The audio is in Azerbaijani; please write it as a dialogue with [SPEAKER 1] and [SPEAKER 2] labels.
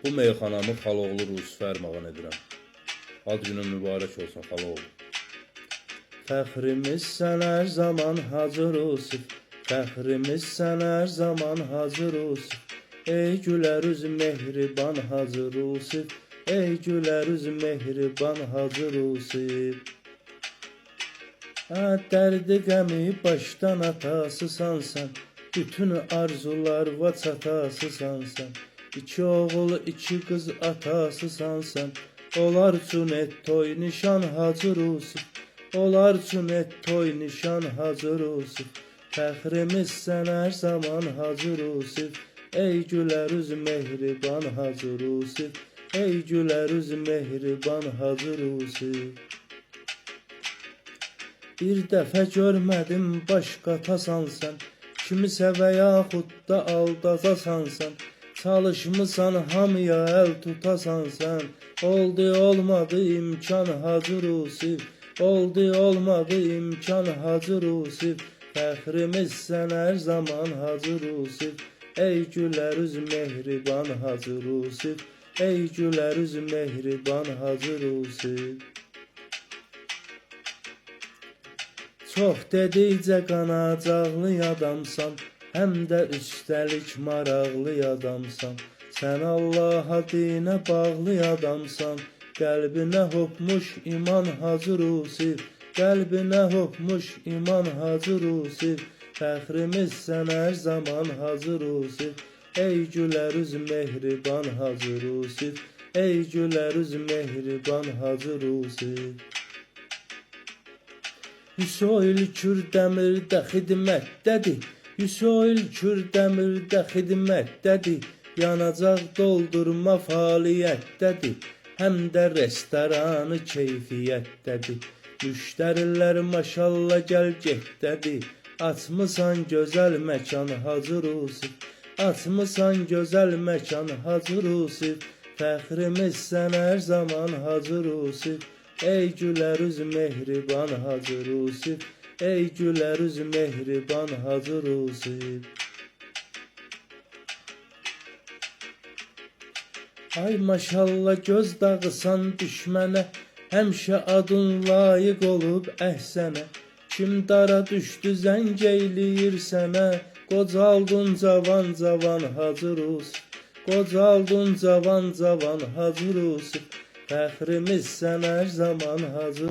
[SPEAKER 1] Bu meyxanamı Xaloğlu Rusi fərmağan edirəm. Ad günün mübarək olsun Xaloğlu. Fəxrimiz sən hər zaman Hacı Rusif, fəxrimiz sən hər zaman Hacı Rusif. Ey gülər üz mehriban Hacı Rusif, ey gülər üz mehriban Hacı Rusif. Dərdi qəmi başdan atasısan sən, bütün arzular va çatasısan sən. İki oğul, iki qız atasısan sən, onlar üçün et toy nişan Hacı Rusif, onlar üçün et toy nişan Hacı Rusif. Fəxrimiz sən hər zaman Hacı Rusif, ey gülər üz mehriban Hacı Rusif, ey gülər üz mehriban Hacı Rusif. Bir dəfə görmədim başqa tasan sən, kimisə və yaxud da aldadasan sən. Çalışmısan hamıya el tutasan sən, oldu olmadı imkan Hacı Rusif, oldu olmadı imkan Hacı Rusif. Fəxrimiz sən hər zaman Hacı Rusif, ey gülər üz mehriban Hacı Rusif, ey gülər üz mehriban Hacı Rusif. Çox dedikcə qanacaqlı adamsan, həm də üstəlik maraqlı adamsan. Sən Allaha dinə bağlı adamsan, qəlbinə hopmuş iman Hacı Rusif, qəlbinə hopmuş iman Hacı Rusif. Fəxrimiz sən hər zaman Hacı Rusif, ey gülər üz mehriban Hacı Rusif, ey gülər üz mehriban Hacı Rusif. Hüsoyl Kürdəmirdə xidmətdədir, Hüsoyl Kürdəmirdə xidmətdədir, yanacaq doldurma fəaliyyətdədir, həm də restoranı keyfiyyətdədir. Müştərilər maşallah gəl getdədir, açmısan gözəl məkan Hacı Rusif, açmısan gözəl məkan Hacı Rusif. Fəxrimiz sən hər zaman Hacı Rusif, ey gülər üz mehriban Hacı Rusif, ey gülər üz mehriban Hacı Rusif. Ay maşallah göz dağısan düşmənə, həmişə adın layiq olub əhsənə. Kim dara düşdü zəng eyləyir sənə, qocaldın cavan cavan Hacı Rusif, qocaldın cavan cavan Hacı Rusif. Fəxrimiz sən hər zaman Hacı